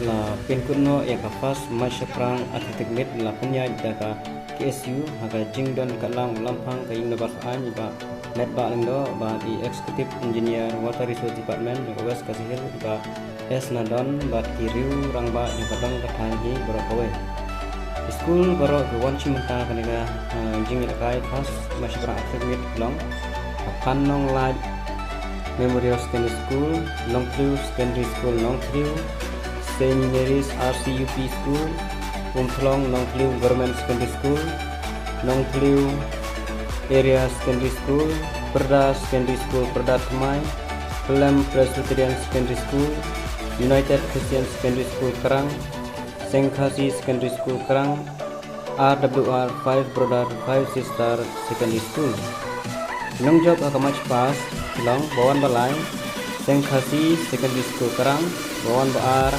la penkuno ya kafas masya perang atletik mit la punya jaka KSU haga jingdon kalang lampang ka universitas ba net ba lendo ba di executive engineer water resource department di west kasihil ba es nadon ba kiriu rang ba yang kadang kathangi borokawe school baro gawon chimenta kanega jing kai fas masya perang atletik mit long panong laj Memorial Secondary School, Longview Secondary School, Longview, Saint Mary's RCUP School, Umplong Longview Government Secondary School, Longview Area Secondary School, Perda Secondary School, Perda Tmai, Pelem Presbyterian Secondary School, United Christian Secondary School Kerang, Sengkasi Secondary School Kerang, RWR 5 Brother 5 Sister Secondary School. Nong job akamach pas long bawan balai Sengkasi Secondary School Kerang bawan baar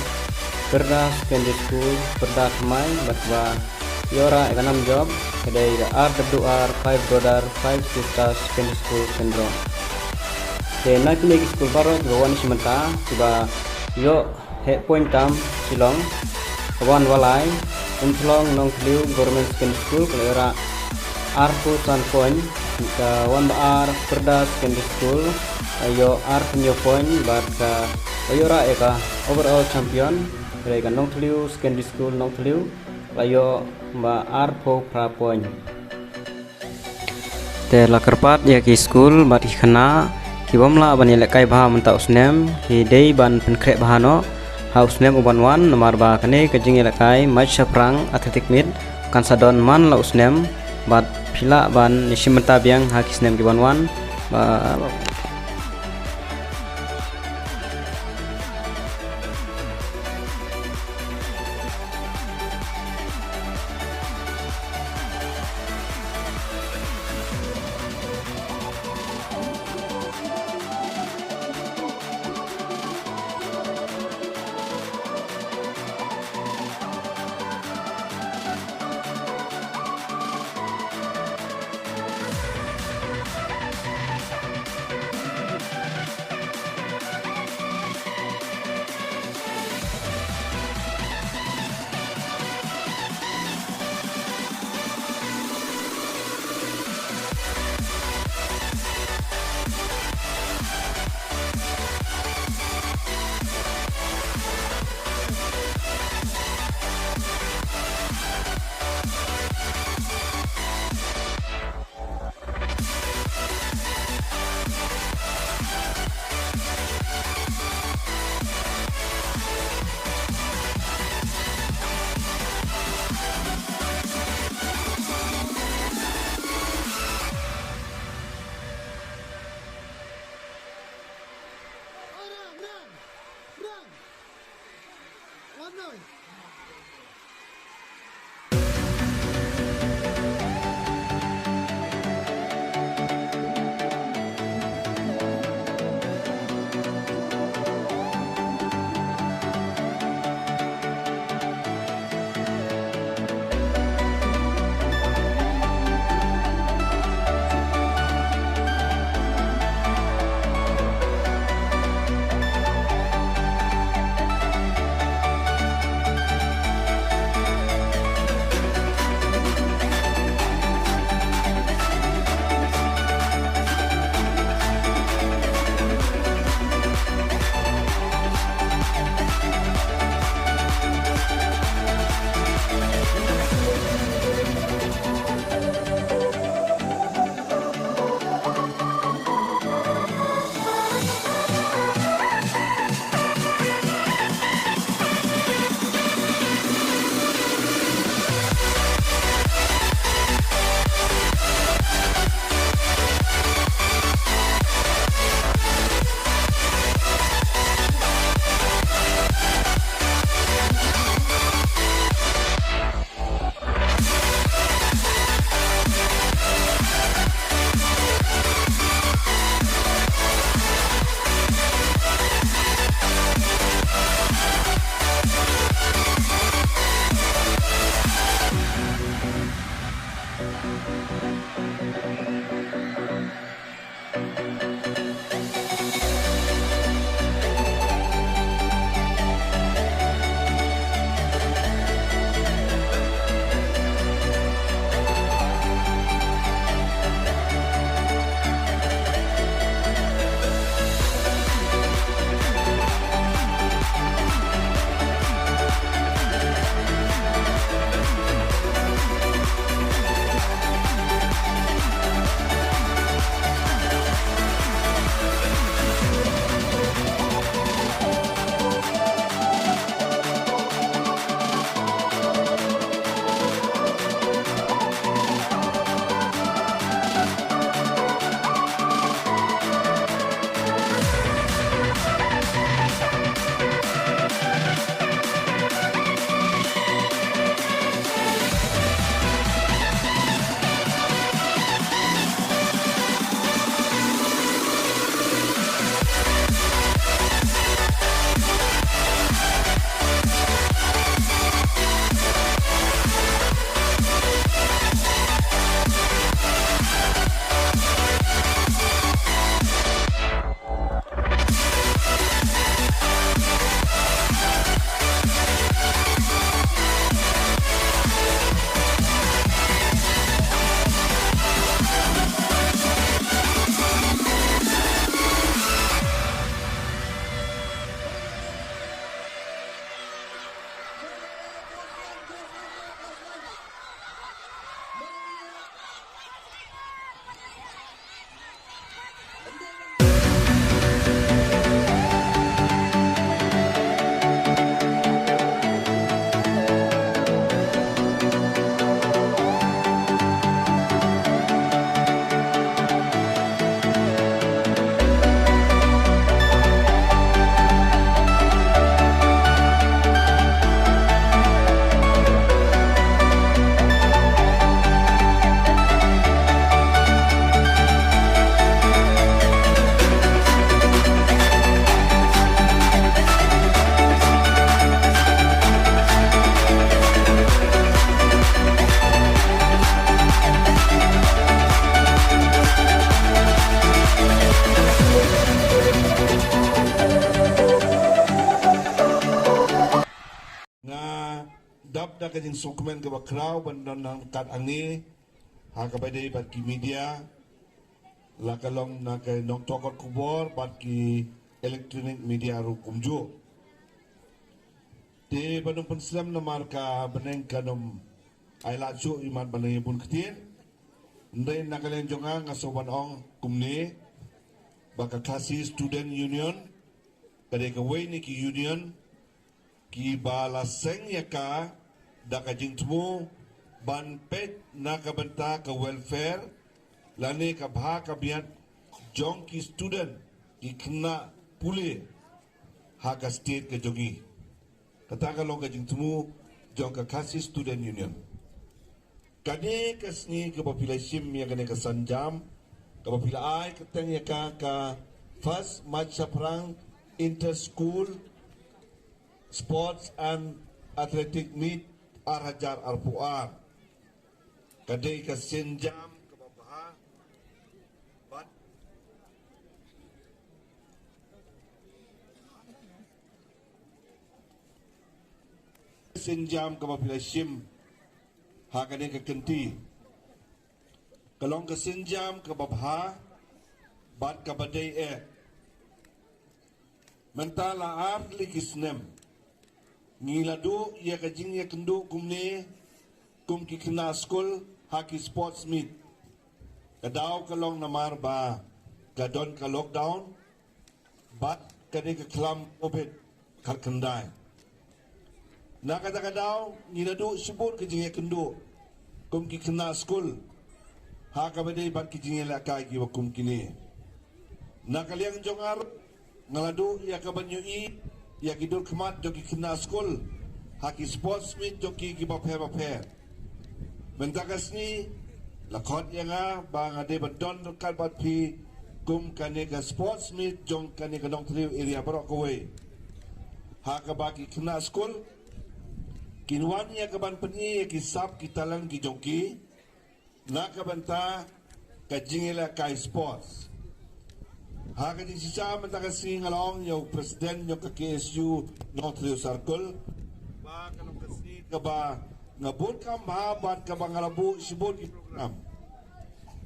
Perda Secondary School Perda Kemai batwa yora ekanam job kedai RWR 5 Brother 5 Sister Secondary School Sendro de nak lagi school baru bawan simenta tiba yo he point tam silong bawan balai Untlong Nongkliu Government Secondary School kelera Arpu San Point ka wan baar Perda Secondary School ayo ar penyo point bat ka ayora eka overall champion rega Nongkliu Secondary School Nongkliu ayo ba ar po pra point te la kerpat ya ki school bat ikhna ki bomla ban yele kai bha menta usnem hi dei ban penkrek bahano house name uban wan nomor ba kane kejing yele kai match prang athletic meet kan sadon man la usnem bat pila ban nisimenta biang hakis nem kiban wan ba dap da kajing sukmen ke bakraw bandon nang kat angi ha ka badai bat ki media la kalong na ke nong tokot kubor bat ki electronic media ru kumju te bandung penslam na marka beneng kanom ai la chu iman banang pun ketin ndai na kalen jonga ngasoban ong kumne baka klasi student union kade ka wei ni ki union ki bala seng ya ka da ka jingtmu ban pet na ka benta ka welfare lane ka bha ka biat jong ki student ki kena pule ha ka state ka jongi kata ka long ka jingtmu jong ka kasi student union kade ka sni ka population ya kane ka sanjam ka popula ai ka teng ya ka first match perang inter school sports and athletic meet Arhajar Arpuar kadai ka senjam ke babaha bat senjam ke babaha sim ha kadai ka kenti kalong ka senjam ke babaha bat ka badai mentala art likisnem ngiladu ya kajing ya kendo kumne kum ki kena school haki sports meet kadaw kalong namar ba kadon ka lockdown bat kade ka klam obet kalkandai na kata kadaw ngiladu subur kajing ya kendo kum ki kena school haka bade bat kajing ya lakai ki wakum kini na kaliang jongar ngaladu ya kabanyui ya kidul kemat joki kena school haki sports meet joki ki baphe mentakas ni lakot yang bang ade badon kal bat pi kum kane ka sports meet jong kane ka dong triu area barok kowe haka baki kena school kinwan ya kaban penyi ya ki sap ki talang ki jongki na kabanta ka jingela kai sports haka di sisa mentakas ni ngalong yung presiden yung ka KSU North Circle ba kalong kasi ka ba ngabot ka mahabat ka ba ngalabu sibot ki program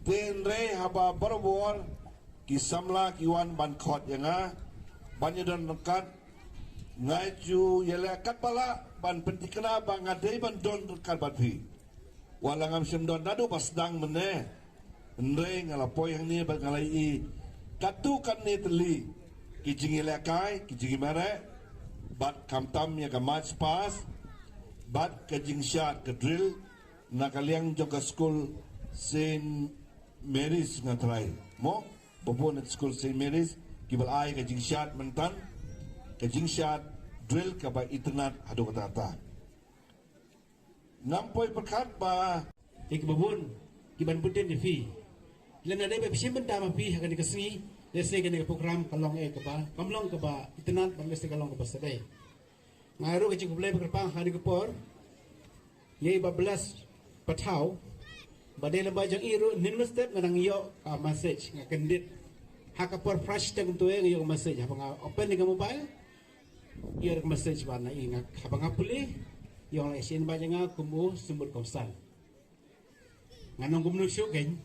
tenre haba barwar ki samla ki wan ban khot yanga banyadon nakat ngaju yela kat bala ban pentikna ba ngadei ban don kat batpi wala ngam sendon dadu pasdang mene nre ngalapoy yang ni ba ngalai katu kan ni teli kijingi lekai kijingi mere bat kamtam ya ka match pass bat ka jing shot ka drill na kaliang jong ka school Saint Mary's nga try mo bobon at school Saint Mary's kibal ay ka jing shot mentan ka jing shot drill ka ba itnat hado katata nampoy perkat ba ikbabun kiban puten di fi lan ada ba pisim benda ma pi hakan dikasni lesle kan program kalong ka ba kamlong ka ba itnat ban lesle kalong ka ba sadai ngaru ka jing bulai berpang hari ke por ye 12 patau badai lamba jang iru nin step nang yo ka message nga kendit haka por fresh tang to yo message habang open ni mobile yo message ba na inga habang apuli yo la sin ba jang kumu sumber kausan nganong kumnu syuken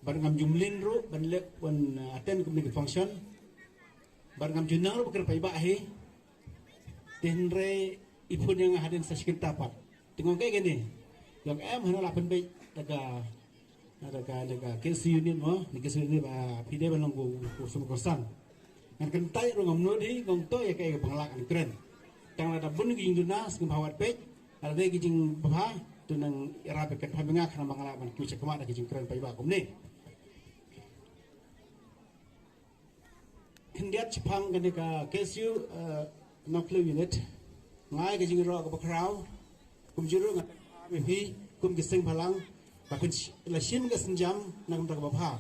bar ngam jumlin ru ban lek wan attend community function bar ngam junang ru bakal pai ba he tenre ipun yang hadin sa sikin tapat tengok kayak gini yang hana lapan baik daga KSU unit mo ni KSU unit ba pide ban long ko sum kosan ngan kentai ru ngam no di ngong to ya kayak panglak an keren tang ada bun gi dunas ngam hawat pek ada gi jing bha tunang irabe kan phamanga khana mangala ban ku cekma da gi jing keren pai ba kom ni kendiat Jepang kan ka KSU nuclear unit ngai ke jing ro ka bakraw kum jiru ngat mi kum gising phalang ba kun la sim ga senjam nang ta ka bapha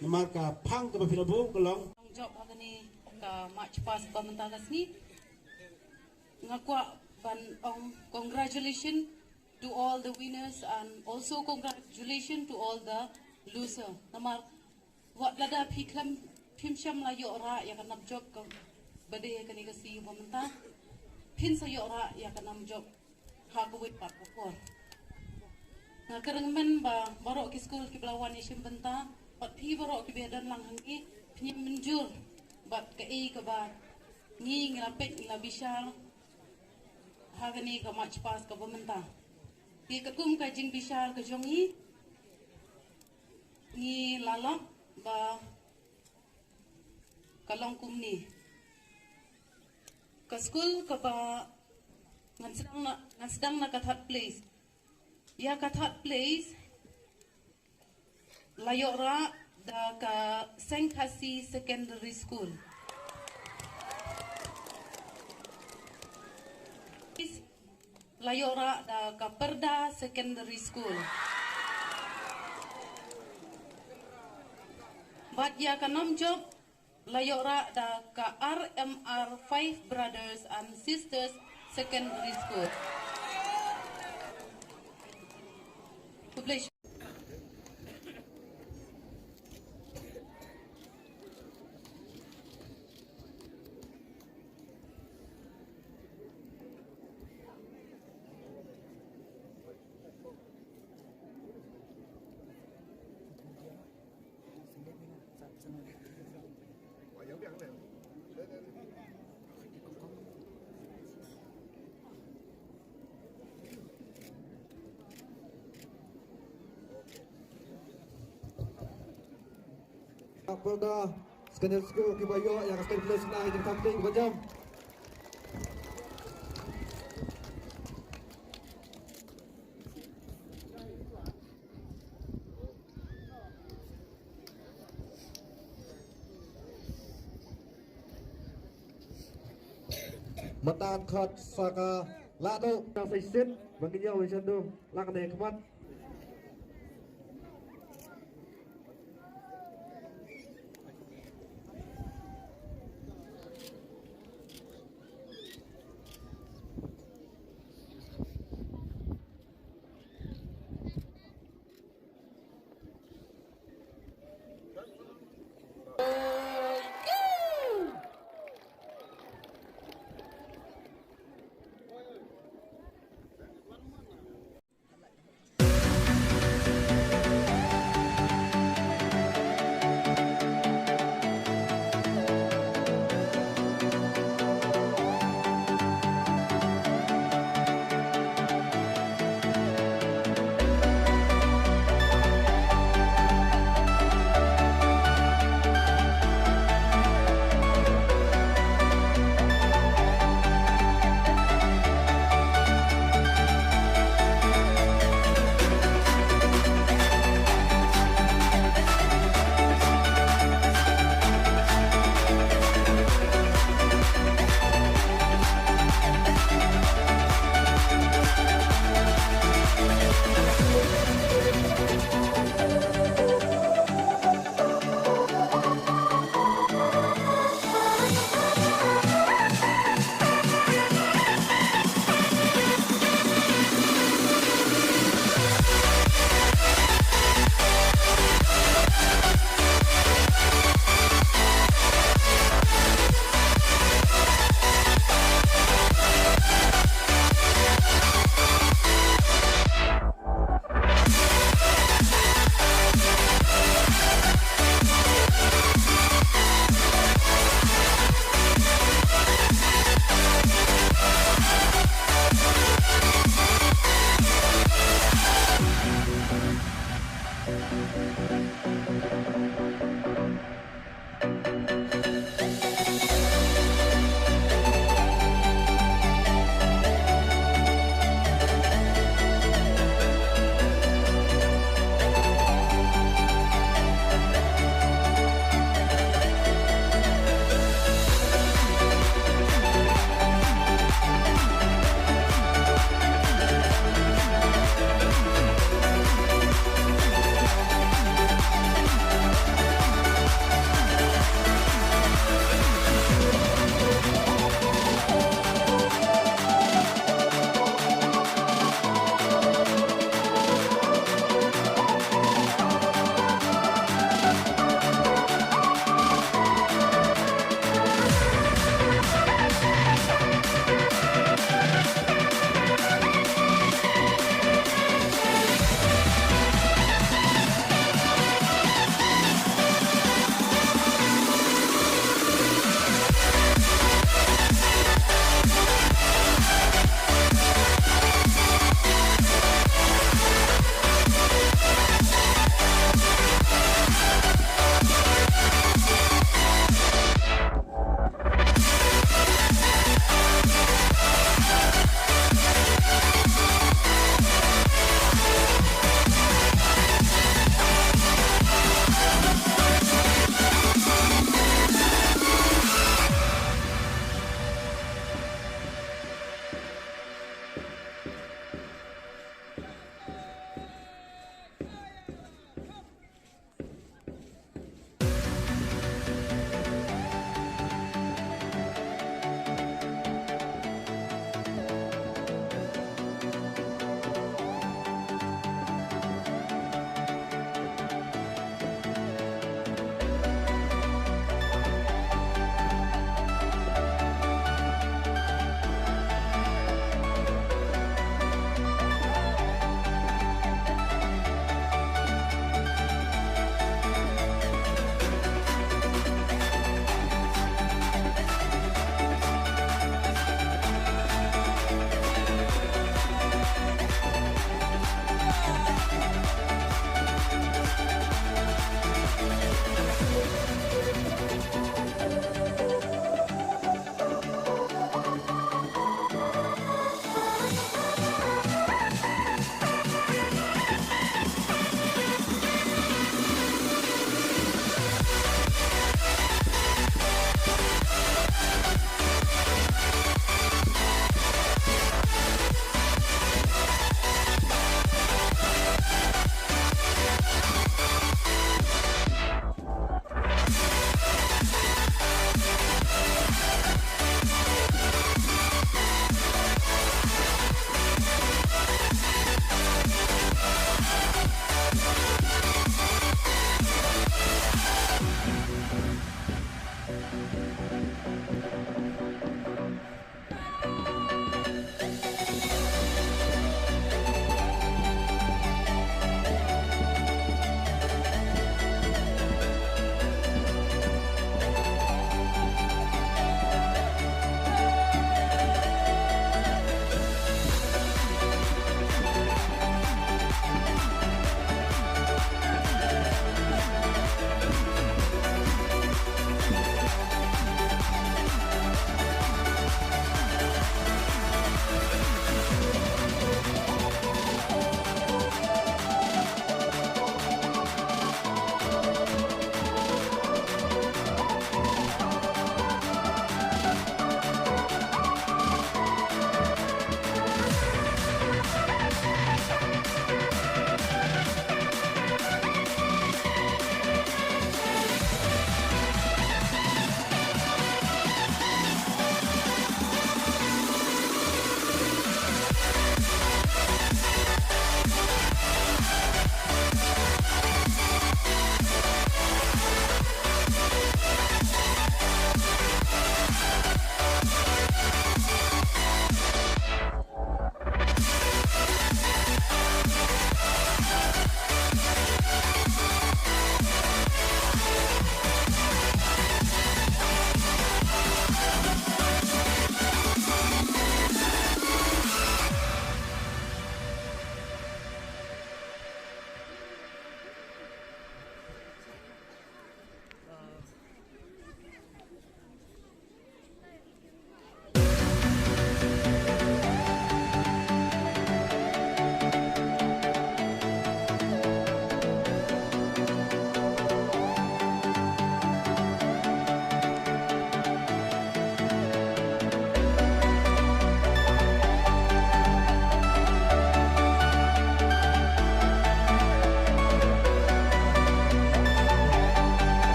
namar ka phang ka bafilabu kolong job agani ka match pass ba mentagas ni ngakwa ban ong congratulations to all the winners and also congratulations to all the loser namar wa lada phiklam phimsham la yora ya kanam job ka bade kani ka si ba menta phin sa yora ya kanam job hakawit pat pokor. Nga kerengmen ba barok ki school ki Belawan isim benta pat pi barok ki bedan lang hangi pinyem menjur bat ke ke ba ngi ngilapet ngilabisal hagani ka match pass ka bementa. Ki ketum ka jing bisal ke jongi ngi lalak ba kalong kumni. Ka school ka ba ngan sedang na kathat place. Ya kathat place layora da ka Sengkasi Secondary School. Layora da ka Perda Secondary School. Bat ya ka Namjob layora da ka RMR 5 Brothers and Sisters Secondary School. Population. Perda Secondary School Kibayo yang akan play senang di samping berjam. Matan khot saka lado yang saisin bagi jauh macam tu lang deh kemat